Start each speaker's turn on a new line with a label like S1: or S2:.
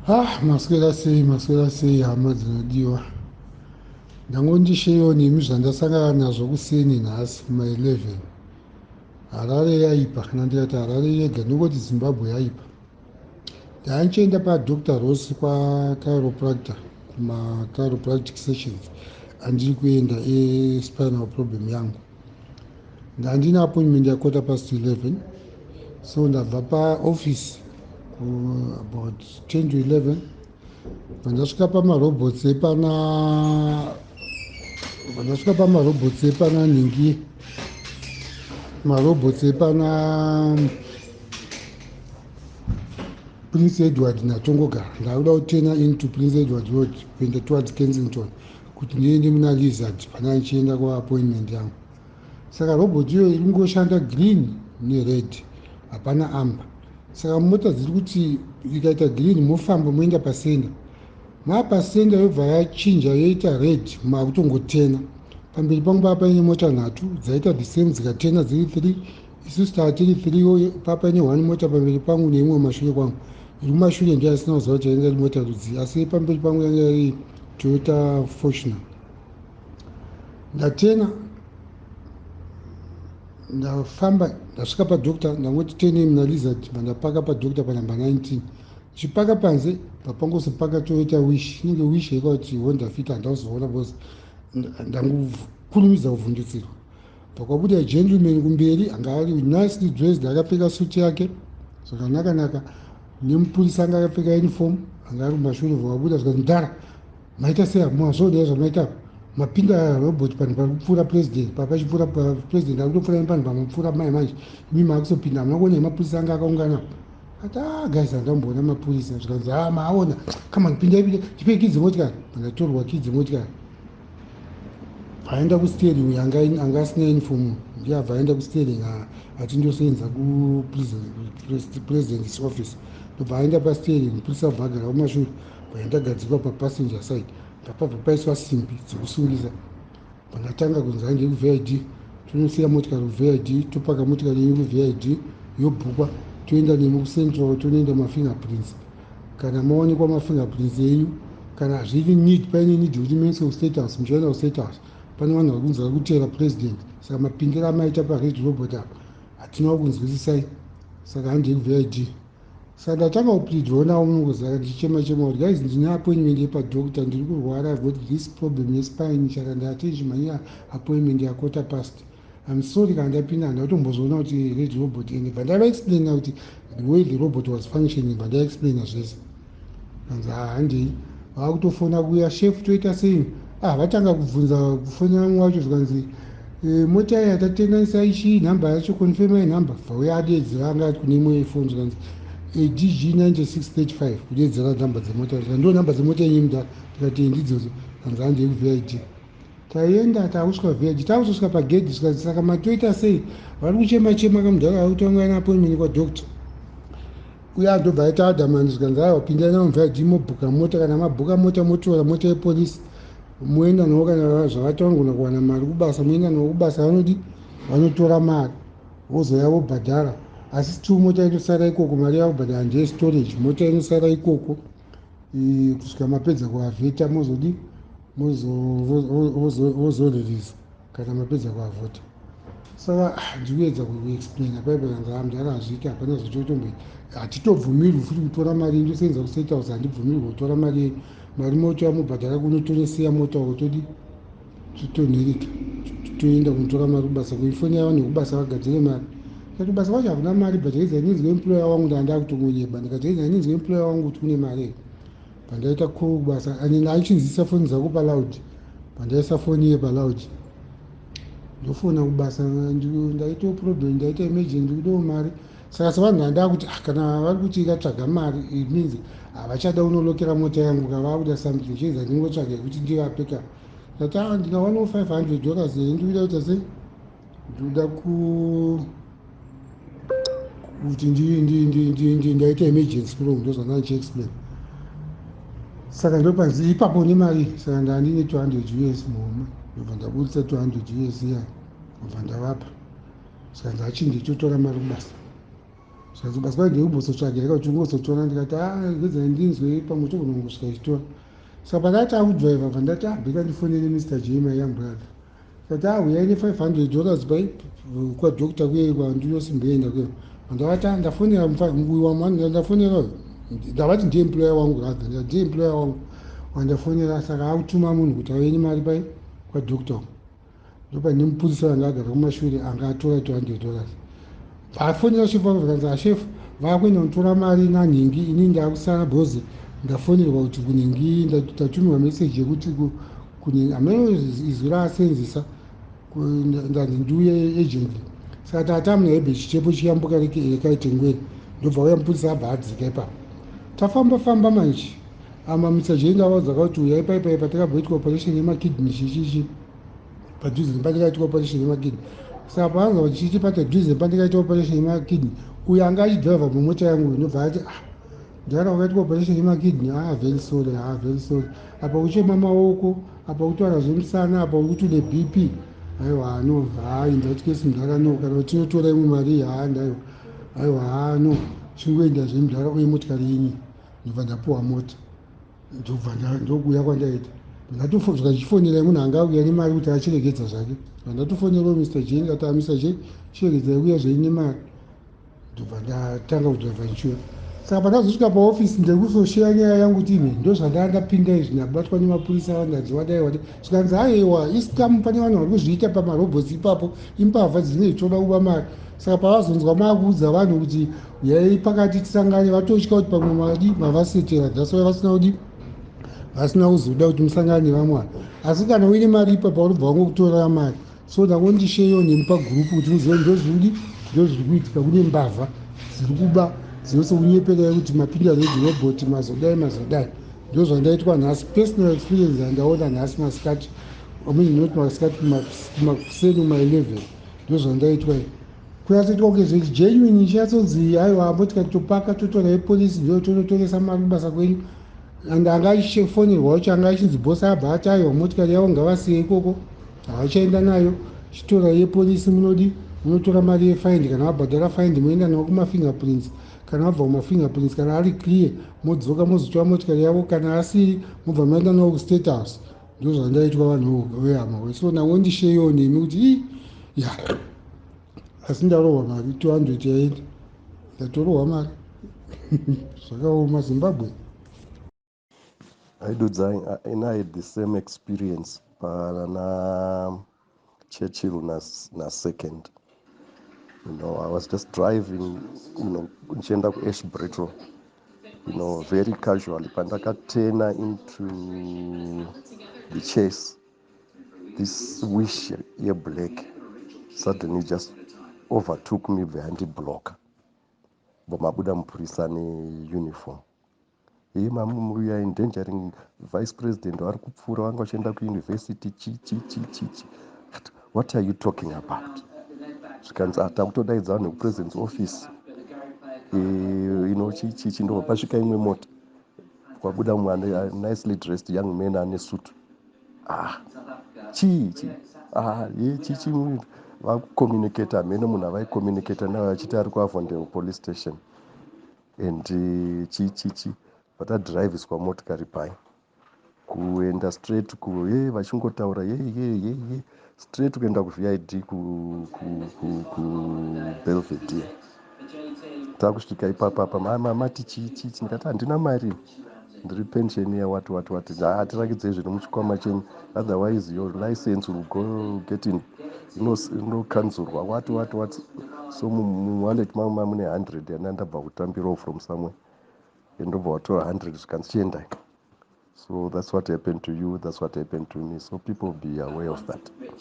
S1: Maswera sei hama dzinodiwa. Ndangondisheyo nemi zvandasangana nazvo kuseni nhasi kuma11. Harare yaipa kana ndikati Harare yega nokoti Zimbabwe yaipa. Ndandichienda paDr Ross kwachiropractor kuma-chiropractic sessions andiri kuenda espinal problem yangu. Ndandine appointment ya11:15, so ndabva paoffice about 10 to 11. Vandasvika pamarobhots epana nhingi marobhots epana Prince Edward natongogara. Ndakuda kutena into Prince Edward Road kuenda towards Kensington kuti ndiende muna Lizard pana ndichienda kwaappointment yangu. Saka robot iyo iri kungoshanda green nered, hapana amber. Saka mota dziri kuti ikaita green mofamba moenda pasenda, maapasenda yobva yachinja yoita red, makutongotena. Pamberi pangu papa paine mota nhatu dzaita the same dzikatena dziri 3, isusu taatiri 3. Papa paine 1 mota pamberi pangu neimwe mashure kwangu. Iri kumashure ndiyo asina kuziva kuti yainge iri mota rudzi, asi pamberi pangu yanga iri Toyota Fortuner. Ndatena ndafamba ndasvika padokta, ndangoti tenei muna Lizard, ndapaka padokta panamba 19. Ndichipaka panze papangosipaka Toyota Wish, inenge Wish yaikati Honda Fit, handauzoona bose ndangokurumidza kuvhundutsirwa. Pakabuda gentleman kumberi anga ari nicely dressed, akapfeka suti yake zvakanaka, nemupurisa anga akapfeka uniform anga ari kumashure. Vakabuda zvikati mudhara, maita sei mazvoda zvamaita mapinda robot panhu pari kupfuura president, papachipfuura president ari kutopfuura panhu pamapfuura mai manje, imi maakusopinda hamuna kuona mapurisa anga akaungana. Ati guys, handamboona mapurisa. Zvikanzi maaona, come on, pindai tipe kidzi motikari. Pandatorwa kidzi motikari, vaenda kusteering, anga asina uniform ndiye abva aenda kusteering ati ndosenza kupresident's office. Ndobva aenda pasteering, mupurisa abva agara kumashure, ndagadzikwa papassenger side. Papabva paiswa simbi dzekusungisa. Pandatanga kunzi hange kuVID, tonosiya motikari kuVID, topaka motikari yenyu kuVID, yobhukwa, toenda nemi kucentral, tonoenda mafingerprints. Kana maonekwa mafingerprints yenyu, kana zviri need, paine need kuti muendese kustate house, muchaenda kustate house. Pane vanhu vari kunzi vari kutera president. Saka mapindiro amaita pared robot apa hatina kunzwisisai, saka handei kuVID. Saka ndatanga kupleadwa nawo munongozara ndichichema kuti guys, ndine appointment yepadokta, ndiri kurwara, I've got this problem yespine. Saka ndati chimhanya appointment ya1:15. I'm sorry kana ndapinda, handatombozona kuti red robot ende. Vandava-explaina kuti the way the robot was functioning, vandava-explaina zvese. Kanzi handei, vakutofona kuya chef, toita sei? Vatanga kubvunza kufonera mumwe wacho zvikanzi mota iyi yatatenanisa ichi nhamba yacho, confirmai nhamba. Vauya adedzera, anga ati kune imwe phone zvikanzi DG 9635 kudedzera nhamba dzemota. Ndo nhamba dzemota yenyu mudhara? Tikati ndidzodzo. Kanzi handei kuVID. Taienda takusvika VID, takusvika pagedhi zvikanzi saka matoita sei? Vari kuchema kamudhara ari kuti anga ane appointment kwadokta. Uye andobva aita adamani zvikanzi pindai navo muVID mobhuka mota, kana mabhuka mota motora mota yepolisi moenda nawo. Kana zvavataungana kuwana mari kubasa, moenda nawo kubasa, vanotora mari vozoya vobhadhara. Asi tu mota inosara ikoko, mari yakubhadhara ndeye storage. Mota inosara ikoko kusvika mapedza kuavheta, mozorelease kana mapedza kuavhota. Saka ndikuedza kuexplaina paipa, kanzi mudhara hazviki, hapana zvototomboita. Hatitobvumirwi futi kutora mari, ndosenza kustate house, handibvumirwi kutora mari yenyu. Mari mota mubhadhara kuno, tonosiya mota uko, totonhereka, toenda kunotora mari kubasa. Kuifonera vanhu vekubasa vagadzire mari. Kati basa kwacho hakuna mari, but haizi handinzwe employer wangu ndanda kutongonyeba. Ndikati haizi handinzwe employer wangu kuti kune mari here. Pandaita call kubasa, and aichinzisa foni dzako paloud. Pandaisa foni iye paloud, ndofona kubasa, ndaita problem, ndaita emergency, ndikudawo mari. Saka savanhu ndanda kuti kana vari kuti ikatsvaga mari, it means havachada unolokera mota yangu, kavakuda something. Chaizi handingotsvaga kuti ndivapeka. Ndati ndina $500 here, ndikuda kuita sei? Ndikuda kuti ndaita emergency problem, ndozvandanga ndichiexplain. Saka ndopanzi ipapo nemari. Saka ndandine $200 muhomwe, ndobva ndabudisa $200 iya, ndobva ndavapa. Saka ndachindi totora mari kubasa. zvazi basi kwai ndeikumbozotsvaga kuti ungozotora, ndikati ngedza ndinzwe pamwe chokunongosvika chitora. Saka pandati akudhraivha pandati bheka ndifonere Mr J my young brother, kati uyai ne$500 pai kwadhokta kuye kwandinosimboenda kuyo. Ndakati ndafonera ndafonera ndavati ndiye employer wangu radha, ndiye employer wangu wandafonera. Saka akutuma munhu kuti auye nemari pai kwadhokta. Ndopa nemupurisa vanga agara kumashure anga atora $200. Afonera shefu wangu vakanzi shefu vakuenda kutora mari nanhingi, ini ndakusara bhozi ndafonerwa kuti kunhingi ndatumirwa meseji yekuti ameno izwi raasenzesa ndani ndiuye agently. Saka tatamuna hebe chichepo chiyambuka rekaite ngweri, ndobva uya mupurisa abva adzika ipapo. Tafamba manje Mr J ndavaudza kuti uyai paipai patakabhoitwa operation yemakidney chichichi padhuze nepandikaitwa operation yemakidney. Saka paanzwa kuti chichi padhuze nepandikaitwa operation yemakidney, uyo anga achidhraivha mumota yangu ndobva ati ndara wakaitwa operation yemakidney, very sorry, very sorry. Apa uchema maoko, apa kutwara zvemusana, apa kuti une BP. Aiwa no, ndatyesi mudhara no, kana tinotora imwe mari ndaiwa. Aiwa no, chingoenda zvemudhara uye motikari yenyu. Ndobva ndapuwa mota. Ndokuya kwandaita. Ndatofonera chifonera munhu anga auya nemari kuti achiregedza zvake. Ndatofonera Mr J ndikati Mr J chiregedzai uya zvenyu nemari. Ndobva ndatanga kudhraivha ndichiuya. Saka pandazosvika paofisi ndekuzoshera nyaya yangu kuti ine ndozvandandapinda izvi ndabatwa nemapurisa vandanzi wadai zvikanzi aiwa isikamu pane vanhu vari kuzviita pamarobhotsi ipapo, imbavha dzinenge dzichitoda kuba mari. Saka pavazonzwa makuudza vanhu kuti uyai pakati tisangane, vatotya kuti pamwe mavasetera, dhasi vasina kuzoda kuti musangane nevamwe. Asi kana uine mari ipapo unobva wangokutorera mari. So ndangondisheyo nemi pagurupu kuti muzive ndozviri kuitika kune mbavha dziri kuba dzinosokunyeperai kuti mapinda redhirobhoti mazodai. Ndozvandaitwa nhasi, personal experience yandaona nhasi masikati, not masikati, kumaseni kuma11 ndozvandaitwa. Kuyatsoitwa kunge genuine chiyatsonzi aiwa motikari topaka totorai polisi ndo tonotoresa mari kubasa kwenyu. And anga achifonerwa wacho anga achinzi bhosi abva ati aiwa motikari yavo ngavasiye ikoko, havachaenda nayo, chitora yepolisi munotora mari yefaindi. Kana wabhadhara faindi moenda nawo kumafingerprints. Kana wabva kumafingerprints, kana ari clear modzoka mozotora motikari yavo, kana asiri mobva maenda nawo kustate house. Ndozvandaitwa vanhu vehama. So ndangondisheyo nemi kuti asi ndarohwa mari 200 yaenda, ndatorohwa mari zvakaoma Zimbabwe.
S2: I had the same experience na Churchill na second. I was just driving, nchienda kuAshbrittle, very casually. Pandakatena into the chase, this wish black suddenly just overtook me behind the block. Bomabuda mupurisa uniform. We are endangering vice president vari kupfuura vanga vachienda kuuniversity chichi. What are you talking about? Zvikanzi takutodaidza vanhu vekupresident's office. Chichi ndo pasvika imwe mota kwabuda mwana nicely dressed young man ane suit. Chichi vakucommunicate hamene munhu avaicommunicate naye achiti ari kuavondale police station. And chichi vatadhiraivhiswa motikari pai kuenda straight vachingotaura straight kuenda kuVID kuBelvedere. Takusvika ipapa mati chichi, ndikati handina mari, ndiri pension yewati tirakidzei zviri muchikwama chenyu, otherwise your license will go get inokanzurwa what. So muwallet mangu mune 100 yandabva kutambirawo from somewhere, ndobva watora 100 zvikanzi chiendai. So that's what happened to you, that's what happened to me. So people be aware of that.